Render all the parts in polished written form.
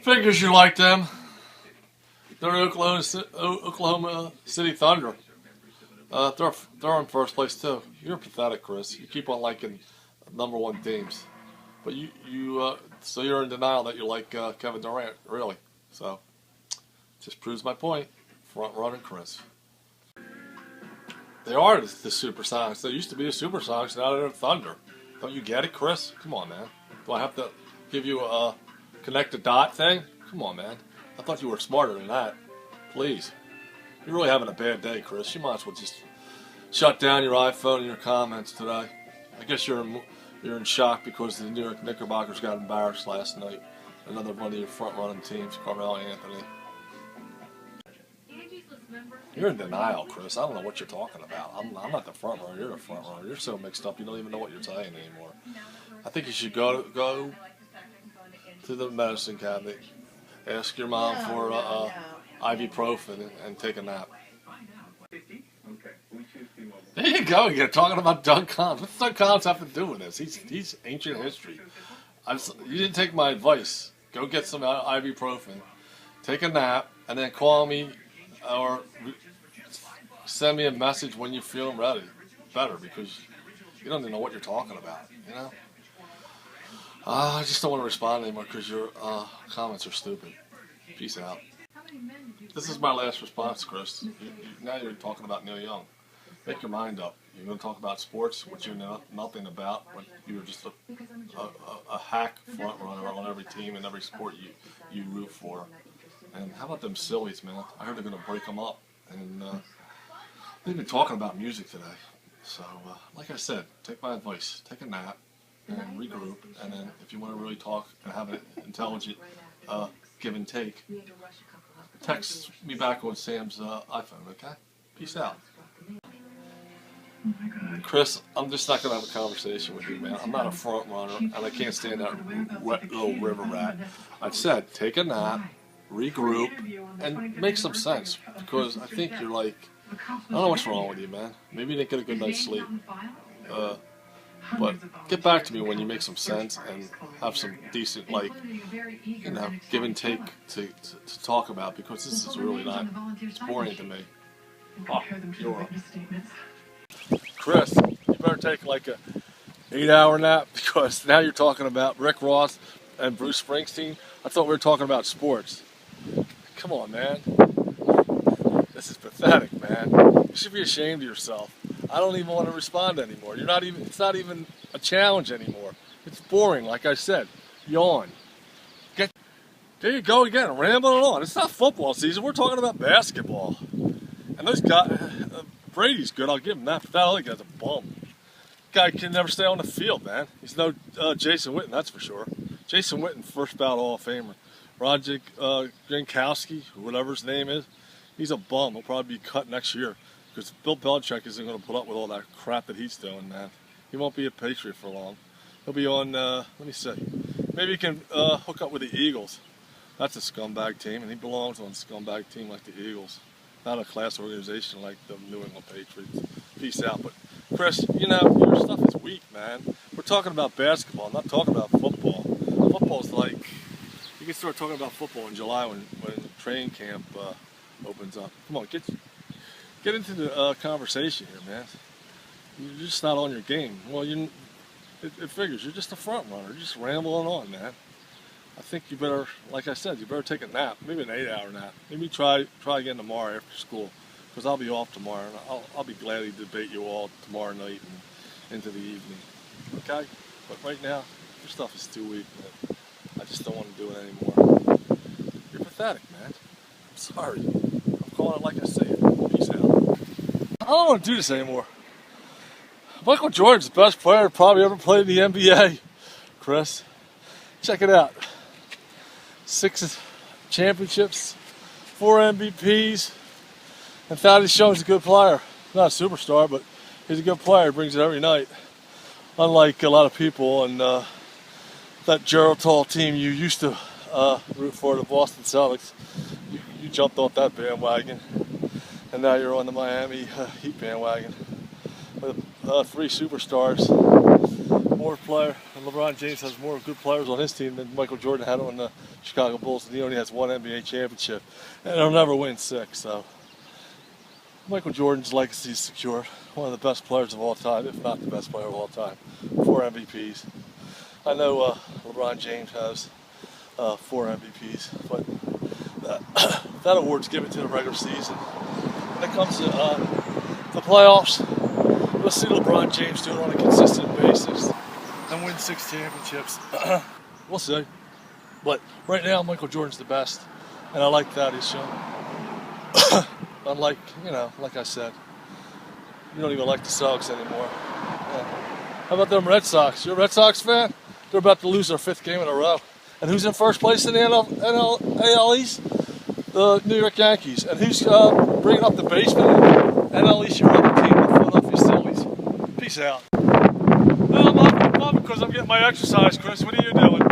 Figures you like them. They're the Oklahoma City Thunder. They're in first place too. You're pathetic, Chris. You keep on liking #1 teams, but so you're in denial that you like Kevin Durant, really. So just proves my point. Front running, Chris. They are the Supersonics. They used to be the Supersonics. Now they're the Thunder. Don't you get it, Chris? Come on, man. Do I have to give you a connect the dot thing? Come on, man. I thought you were smarter than that. Please. You're really having a bad day, Chris. You might as well just shut down your iPhone and your comments today. I guess you're in shock because the New York Knickerbockers got embarrassed last night. Another one of your front-running teams, Carmelo Anthony. You're in denial, Chris. I don't know what you're talking about. I'm not the front runner. You're the front runner. You're so mixed up you don't even know what you're saying anymore. I think you should go to the medicine cabinet, ask your mom for ibuprofen and take a nap. There you go. You're talking about Doug Collins. What's Doug Collins have to do with this? He's ancient history. You didn't take my advice. Go get some ibuprofen, take a nap, and then call me or send me a message when you're feeling better, because you don't even know what you're talking about, you know? I just don't want to respond anymore because your comments are stupid. Peace out. This is my last response, Chris. Now you're talking about Neil Young. Make your mind up. You're going to talk about sports, which you know nothing about, when you were just a hack front runner on every team and every sport you root for. And how about them sillies, man? I heard they're going to break them up. And they've been talking about music today. So, like I said, take my advice. Take a nap and regroup. And then if you want to really talk and have an intelligent give and take, text me back on Sam's iPhone, okay? Peace out. Chris, I'm just not going to have a conversation with you, man. I'm not a front runner, and I can't stand that wet little river rat. I've said, take a nap, regroup, and make some sense, because I think you're like, I don't know what's wrong with you, man. Maybe you didn't get a good night's sleep. But get back to me when you make some sense and have some decent, give and take to talk about, because this is really not, it's boring to me. Oh, you're up. Chris, you better take like a 8-hour nap, because now you're talking about Rick Ross and Bruce Springsteen. I thought we were talking about sports. Come on, man. This is pathetic, man. You should be ashamed of yourself. I don't even want to respond anymore. It's not even a challenge anymore. It's boring, like I said. Yawn. There you go again, rambling on. It's not football season. We're talking about basketball. And those guys, Brady's good, I'll give him that, but that other guy's a bum. Guy can never stay on the field, man. He's no Jason Witten, that's for sure. Jason Witten, first ballot Hall of Famer. Roger Gronkowski, whatever his name is, he's a bum. He'll probably be cut next year, because Bill Belichick isn't going to put up with all that crap that he's doing, man. He won't be a Patriot for long. He'll be on, let me see, maybe he can hook up with the Eagles. That's a scumbag team, and he belongs on a scumbag team like the Eagles. Not a class organization like the New England Patriots. Peace out. But, Chris, your stuff is weak, man. We're talking about basketball. I'm not talking about football. Football's like, you can start talking about football in July when training camp opens up. Come on, get into the conversation here, man. You're just not on your game. Well, it figures. You're just a front runner. You're just rambling on, man. I think you better, like I said, you better take a nap, maybe an 8-hour nap. Maybe try again tomorrow after school, because I'll be off tomorrow, and I'll be glad to debate you all tomorrow night and into the evening. Okay? But right now, your stuff is too weak, man. I just don't want to do it anymore. You're pathetic, man. I'm sorry. I'm calling it like I say it. Peace out. I don't want to do this anymore. Michael Jordan's the best player probably ever played in the NBA, Chris. Check it out. 6 championships, 4 MVPs, and Thaddeus Young's a good player. Not a superstar, but he's a good player. Brings it every night. Unlike a lot of people and that Geritol team you used to root for, the Boston Celtics. You jumped off that bandwagon, and now you're on the Miami Heat bandwagon with 3 superstars, more player, and LeBron James has more good players on his team than Michael Jordan had on the Chicago Bulls, and he only has one NBA championship, and he'll never win 6. So Michael Jordan's legacy is secure. One of the best players of all time, if not the best player of all time. 4 MVPs. I know LeBron James has 4 MVPs, but that award's given to the regular season. When it comes to the playoffs, we'll see LeBron James do it on a consistent basis and win 6 championships. We'll see. But right now, Michael Jordan's the best, and I like that he's shown. Unlike, like I said, you don't even like the Sox anymore. Yeah. How about them Red Sox? You're a Red Sox fan? They're about to lose their 5th game in a row. And who's in first place in the AL East? The New York Yankees. And who's bringing up the basement? NL East, your other team, the Philadelphia Phillies. Peace out. No, I'm not because I'm getting my exercise, Chris. What are you doing?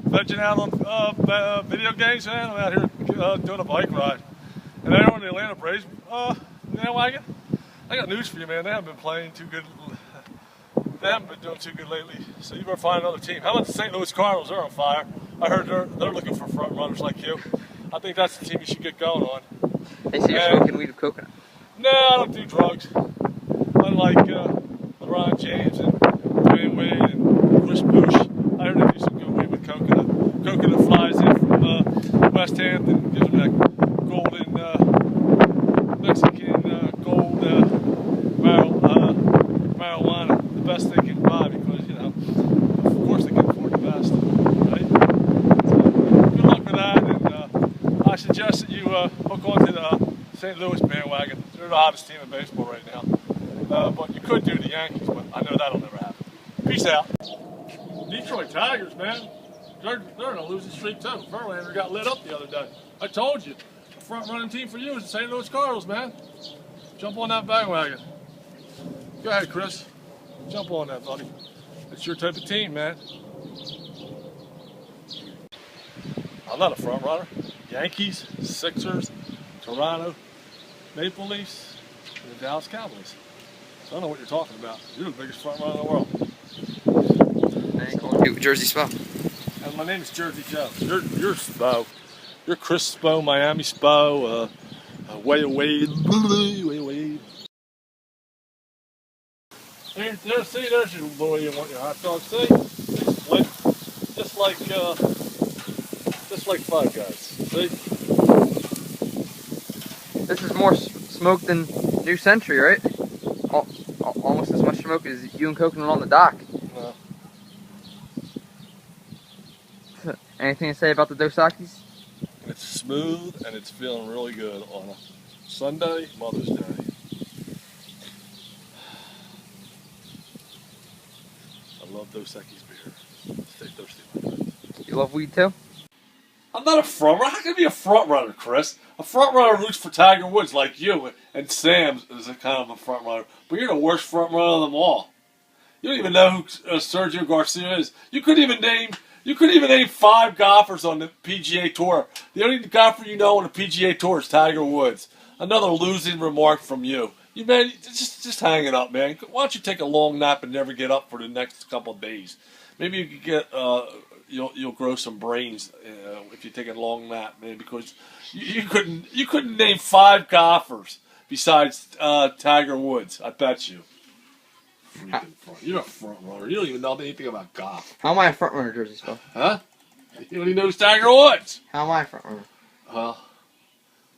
Vegging out on video games, man? I'm out here doing a bike ride. And they're on the Atlanta Braves wagon. I got news for you, man. They haven't been playing too good. They haven't been doing too good lately. So you better find another team. How about the St. Louis Cardinals? They're on fire. I heard they're looking for front runners like you. I think that's the team you should get going on. They say you're smoking weed with coconut. No, I don't do drugs. Unlike LeBron James and Dwayne Wade and Chris Bush, I heard they do some good weed with coconut. Coconut flies in from West Hampton, gives them that golden Mexican gold marijuana, the best they can buy because, of course they can afford the best, right? So, good luck with that, and I suggest that you hook onto the St. Louis bandwagon. They're the hottest team in baseball right now. But you could do the Yankees, but I know that'll never happen. Peace out. Detroit Tigers, man. They're in a losing streak too. Verlander got lit up the other day. I told you. The front running team for you is the St. Louis Cardinals, man. Jump on that bandwagon. Go ahead, Chris. Jump on that, buddy. It's your type of team, man. I'm not a front runner. Yankees, Sixers, Toronto, Maple Leafs, and the Dallas Cowboys. So I don't know what you're talking about. You're the biggest front runner in the world. Jersey Spo. And my name is Jersey Joe. You're Spo. You're Chris Spo, Miami Spo, Wade. There's your boy. You want your hot dog? See, just like Five Guys. See. This is more smoke than New Century, right? Almost as much smoke as you and Coconut on the dock. No. Anything to say about the Dos Equis? It's smooth and it's feeling really good on a Sunday, Mother's Day. I love Dos Equis beer. Stay thirsty, my friend. You love weed too? I'm not a front runner. How can I be a front runner, Chris? A front runner roots for Tiger Woods like you, and Sam is a kind of a front runner. But you're the worst front runner of them all. You don't even know who Sergio Garcia is. You couldn't even name 5 golfers on the PGA Tour. The only golfer you know on the PGA Tour is Tiger Woods. Another losing remark from you. You man, just hang it up, man. Why don't you take a long nap and never get up for the next couple of days? Maybe you could get you'll grow some brains if you take a long nap, man. Because you couldn't name 5 golfers besides Tiger Woods. I bet you. You're a front runner. You don't even know anything about golf. How am I a front runner, Jersey Spo? Huh? You only know Tiger Woods. How am I a front runner? Well,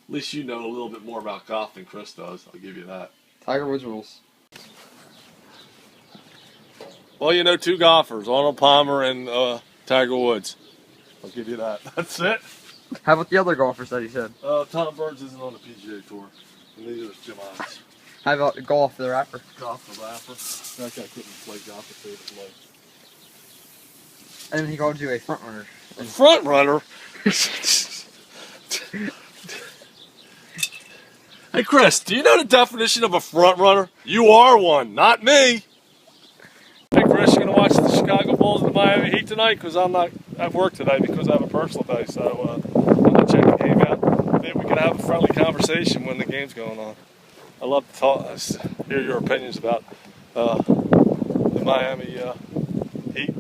at least you know a little bit more about golf than Chris does. I'll give you that. Tiger Woods rules. Well, you know 2 golfers, Arnold Palmer and Tiger Woods. I'll give you that. That's it. How about the other golfers that he said? Tom Burns isn't on the PGA Tour. And neither is Jim Odds. How about Golf the rapper? Golf the rapper. That guy couldn't play golf if they would play. And then he called you a front runner. A front runner? Hey, Chris, do you know the definition of a front runner? You are one, not me. Hey, Chris, you going to watch the Chicago Bulls and the Miami Heat tonight? Because I'm not at work today because I have a personal day, so I'm not checking the game out. Maybe we can have a friendly conversation when the game's going on. I love to hear your opinions about the the Miami Heat.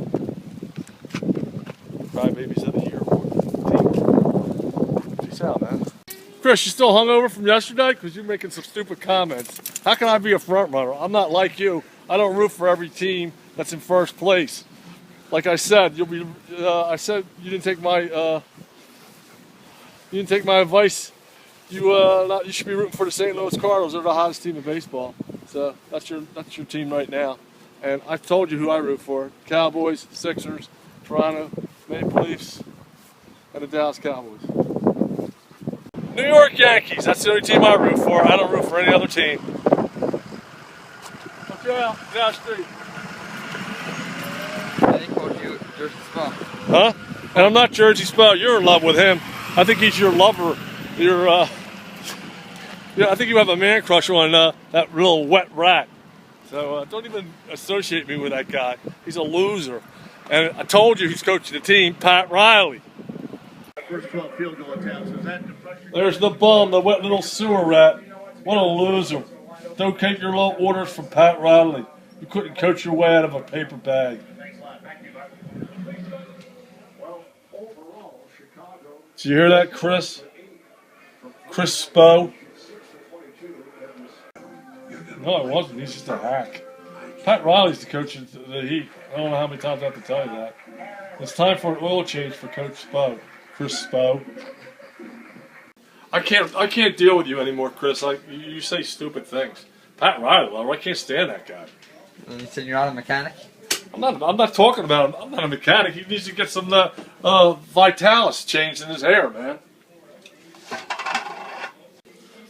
Crybabies of the year team. Peace out, man. Chris, you still hungover from yesterday? Because you're making some stupid comments. How can I be a front runner? I'm not like you. I don't root for every team that's in first place. Like I said, you'll be. I said you didn't take my. You didn't take my advice. You should be rooting for the St. Louis Cardinals. They're the hottest team in baseball. So that's your team right now. And I've told you who I root for: Cowboys, Sixers, Toronto, Maple Leafs, and the Dallas Cowboys. New York Yankees. That's the only team I root for. I don't root for any other team. Watch out, down the street. I think called you Jersey Spell. Huh? And I'm not Jersey Spell. You're in love with him. I think he's your lover. Yeah, I think you have a man crush on that little wet rat. So don't even associate me with that guy. He's a loser. And I told you he's coaching the team, Pat Riley. First 12 field goal attempts. Is that the pressure? There's the bum, the wet little sewer rat. What a loser. Don't take your little orders from Pat Riley. You couldn't coach your way out of a paper bag. Did you hear that, Chris? Chris Spo? No, it wasn't. He's just a hack. Pat Riley's the coach of the Heat. I don't know how many times I have to tell you that. It's time for an oil change for Coach Spo. Chris Spo. I can't deal with you anymore, Chris. You say stupid things. Pat Riley, well, I can't stand that guy. And you said you're not a mechanic? I'm not talking about him. I'm not a mechanic. He needs to get some Vitalis changed in his hair, man.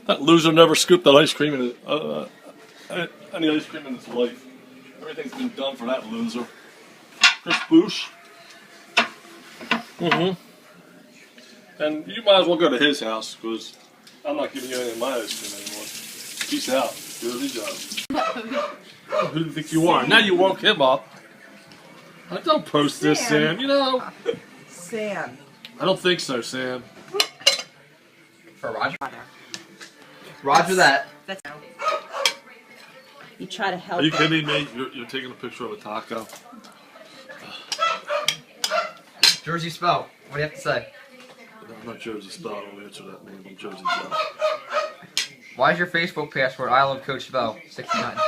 That loser never scooped that ice cream in any ice cream in his life. Everything's been done for that loser. Chris Boosh. And you might as well go to his house, because I'm not giving you any of my ice cream anymore. Peace out. Dirty job. Who do you think you are? Now you woke him up. Don't post this, Sam. You know. Sam. I don't think so, Sam. For Roger? Roger that. That's you try to help. Are you kidding me? You're taking a picture of a taco? Jersey Spell. What do you have to say? I'm not Jersey Spell. I don't answer that name. I'm Jersey Joe. Why is your Facebook password I love Coach Spell 69?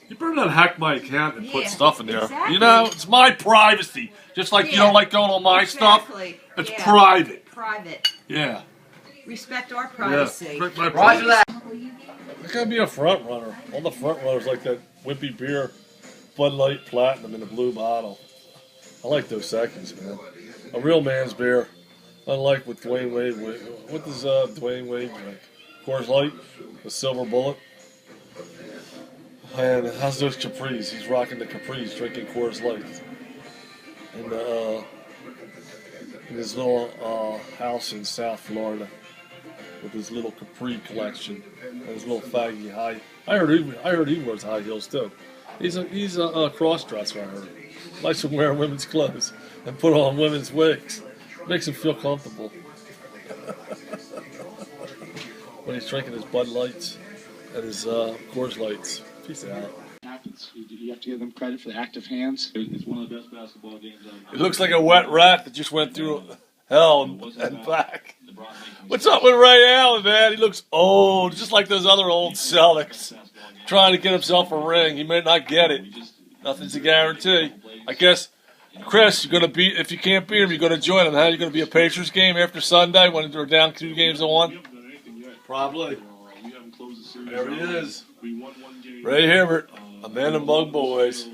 You better not hack my account and put stuff in there. Exactly. You know, it's my privacy. Just like you don't like going on my stuff. It's private. Private. Yeah. Respect our privacy. Yeah. My Roger that. I gotta be a front runner. All the front runners like that Wimpy Beer, Bud Light Platinum in a blue bottle. I like those seconds, man. A real man's beer. Unlike with Dwayne Wade. What does Dwayne Wade drink? Coors Light, the silver bullet. And how's those Capris? He's rocking the Capris, drinking Coors Light. And in his little house in South Florida, with his little Capri collection and his little faggy high. I heard he wears high heels too. He's a cross-dresser. I heard. Likes to wear women's clothes and put on women's wigs. Makes him feel comfortable. When he's drinking his Bud Lights and his Coors Lights. Peace out. You have to give them credit for the active hands. It's one of the best basketball games I've ever. It looks like a wet rat that just went through hell and back. What's up with Ray Allen, man? He looks old, just like those other old Celtics. Trying to get himself a ring. He may not get it. Nothing's a guarantee. I guess, Chris, you're gonna beat. If you can't beat him, you're gonna join him. Huh? You're gonna be a Pacers game after Sunday when they're down 2-1. Probably. There he is. Ray Hibbert, a man among boys.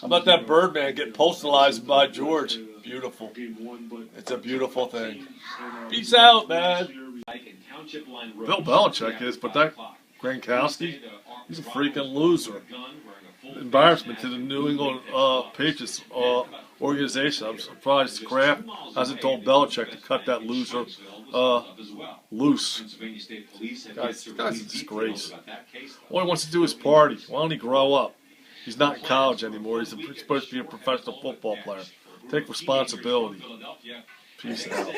How about that Birdman getting postalized by George? Beautiful. It's a beautiful thing. Peace out, man. Bill Belichick is, but that Gronkowski, he's a freaking loser. Embarrassment to the New England Patriots organization. I'm surprised Kraft hasn't told Belichick to cut that loser loose. Guy's a disgrace. All he wants to do is party. Why don't he grow up? He's not in college anymore. He's supposed to be a professional football player. Take responsibility. Peace out.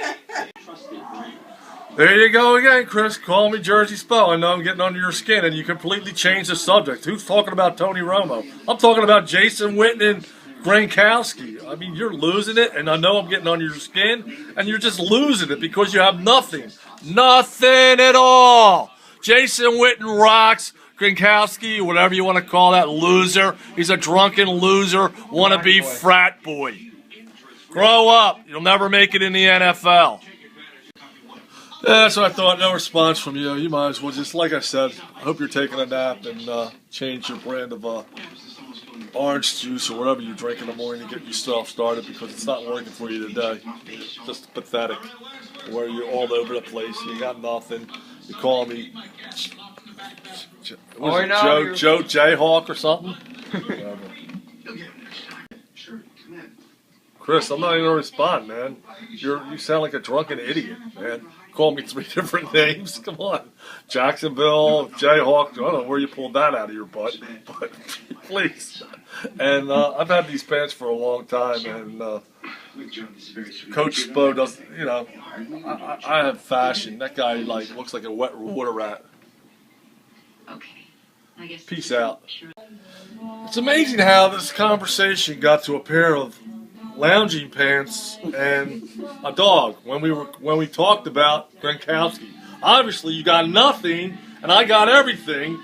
There you go again, Chris. Call me Jersey Spo. I know I'm getting under your skin, and you completely changed the subject. Who's talking about Tony Romo? I'm talking about Jason Witten and Gronkowski. I mean, you're losing it, and I know I'm getting under your skin, and you're just losing it because you have nothing. Nothing at all. Jason Witten rocks. Gronkowski, whatever you want to call that loser. He's a drunken loser, wannabe frat boy. Grow up. You'll never make it in the NFL. Yeah, that's what I thought. No response from you. You might as well just, like I said, I hope you're taking a nap and change your brand of orange juice or whatever you drink in the morning to get yourself started because it's not working for you today. It's just pathetic. Where you're all over the place. You got nothing. You call me Joe Jayhawk or something? Chris, I'm not even going to respond, man. You sound like a drunken idiot, man. Call me 3 different names. Come on. Jacksonville, Jayhawk. I don't know where you pulled that out of your butt, but please. And I've had these pants for a long time, and Coach Spo doesn't, you know, I have fashion. That guy, like, looks like a wet water rat. Peace out. It's amazing how this conversation got to a pair of lounging pants and a dog when we talked about Gronkowski. Obviously, you got nothing, and I got everything.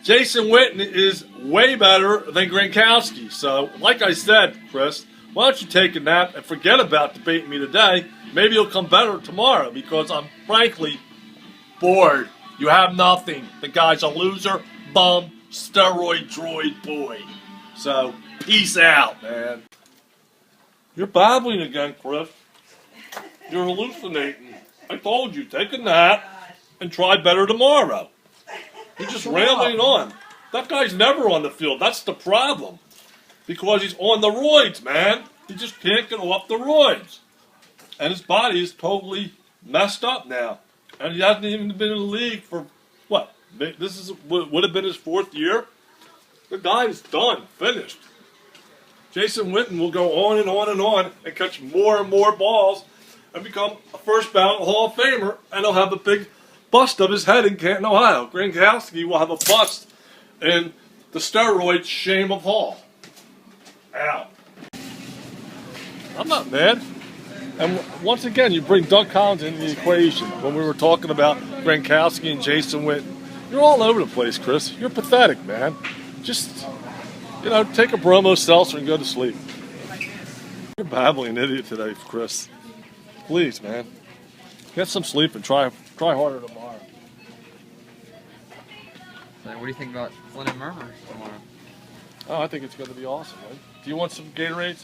Jason Witten is way better than Gronkowski. So, like I said, Chris, why don't you take a nap and forget about debating me today? Maybe you'll come better tomorrow because I'm frankly bored. You have nothing. The guy's a loser, bum, steroid droid boy. So, peace out, man. You're babbling again, Chris. You're hallucinating. I told you, take a nap and try better tomorrow. You're just rambling on. That guy's never on the field. That's the problem. Because he's on the roids, man. He just can't get off the roids. And his body is totally messed up now. And he hasn't even been in the league for, what? This would have been his 4th year? The guy is done, finished. Jason Witten will go on and on and on and catch more and more balls and become a first ballot Hall of Famer, and he'll have a big bust of his head in Canton, Ohio. Gronkowski will have a bust in the steroid shame of Hall. Ow. I'm not mad. And once again, you bring Doug Collins into the equation when we were talking about Gronkowski and Jason Witten. You're all over the place, Chris. You're pathetic, man. Just, you know, take a bromo seltzer and go to sleep. You're a babbling idiot today, Chris. Please, man. Get some sleep and try harder tomorrow. So what do you think about Flynn and Murmurs tomorrow? Oh, I think it's going to be awesome, right? Do you want some Gatorades?